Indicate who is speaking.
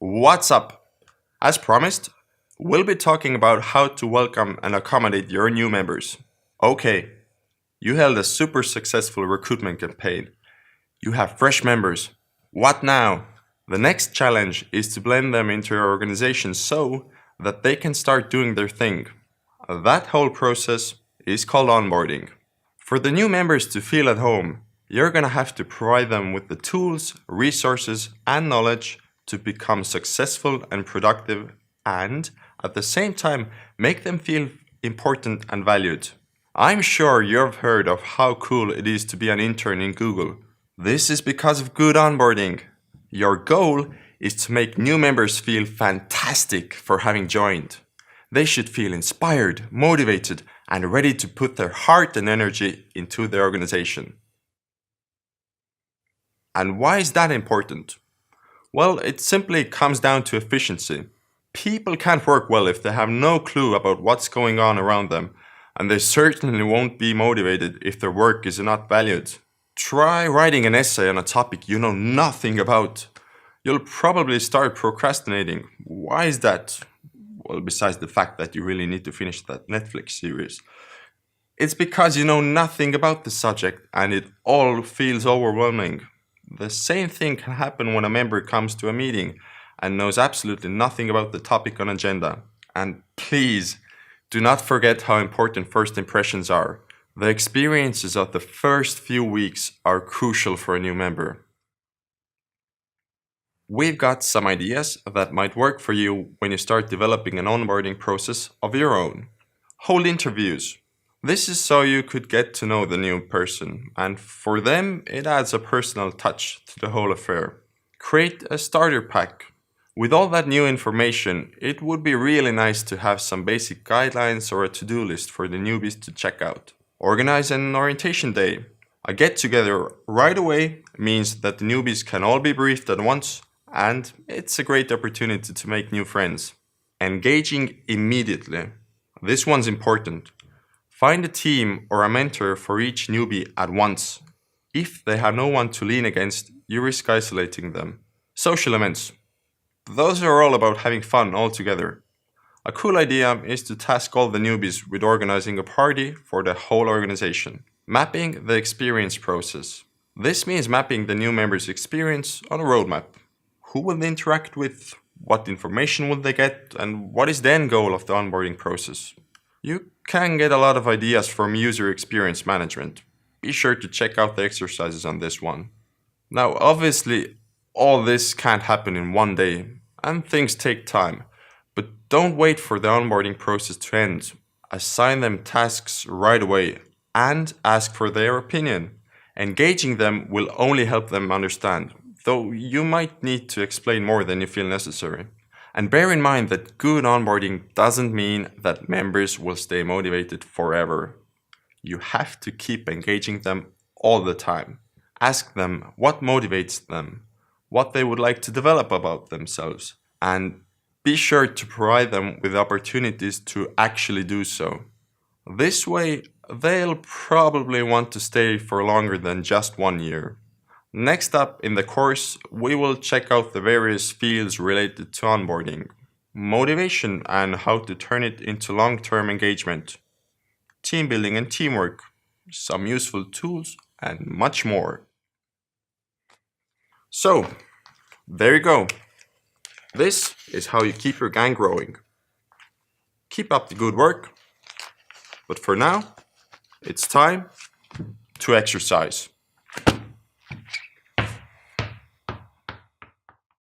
Speaker 1: What's up? As promised, we'll be talking about how to welcome and accommodate your new members. Okay, you held a super successful recruitment campaign. You have fresh members. What now? The next challenge is to blend them into your organization so that they can start doing their thing. That whole process is called onboarding. For the new members to feel at home, you're going to have to provide them with the tools, resources, and knowledge to become successful and productive, and at the same time make them feel important and valued. I'm sure you've heard of how cool it is to be an intern in Google. This is because of good onboarding. Your goal is to make new members feel fantastic for having joined. They should feel inspired, motivated, and ready to put their heart and energy into the organization. And why is that important? Well, it simply comes down to efficiency. People can't work well if they have no clue about what's going on around them, and they certainly won't be motivated if their work is not valued. Try writing an essay on a topic you know nothing about. You'll probably start procrastinating. Why is that? Well, besides the fact that you really need to finish that Netflix series. It's because you know nothing about the subject and it all feels overwhelming. The same thing can happen when a member comes to a meeting and knows absolutely nothing about the topic on agenda. And please, do not forget how important first impressions are. The experiences of the first few weeks are crucial for a new member. We've got some ideas that might work for you when you start developing an onboarding process of your own. Hold interviews. This is so you could get to know the new person, and for them, it adds a personal touch to the whole affair. Create a starter pack. With all that new information, it would be really nice to have some basic guidelines or a to-do list for the newbies to check out. Organize an orientation day. A get-together right away means that the newbies can all be briefed at once, and it's a great opportunity to make new friends. Engaging immediately. This one's important. Find a team or a mentor for each newbie at once. If they have no one to lean against, you risk isolating them. Social events. Those are all about having fun all together. A cool idea is to task all the newbies with organizing a party for the whole organization. Mapping the experience process. This means mapping the new members' experience on a roadmap. Who will they interact with? What information will they get? And what is the end goal of the onboarding process? You can get a lot of ideas from user experience management. Be sure to check out the exercises on this one. Now, obviously, all this can't happen in one day, and things take time. But don't wait for the onboarding process to end. Assign them tasks right away and ask for their opinion. Engaging them will only help them understand, though you might need to explain more than you feel necessary. And bear in mind that good onboarding doesn't mean that members will stay motivated forever. You have to keep engaging them all the time. Ask them what motivates them, what they would like to develop about themselves, and be sure to provide them with opportunities to actually do so. This way, they'll probably want to stay for longer than just 1 year. Next up in the course, we will check out the various fields related to onboarding, motivation and how to turn it into long-term engagement, team building and teamwork, some useful tools, and much more. So, there you go. This is how you keep your gang growing. Keep up the good work, but for now, it's time to exercise.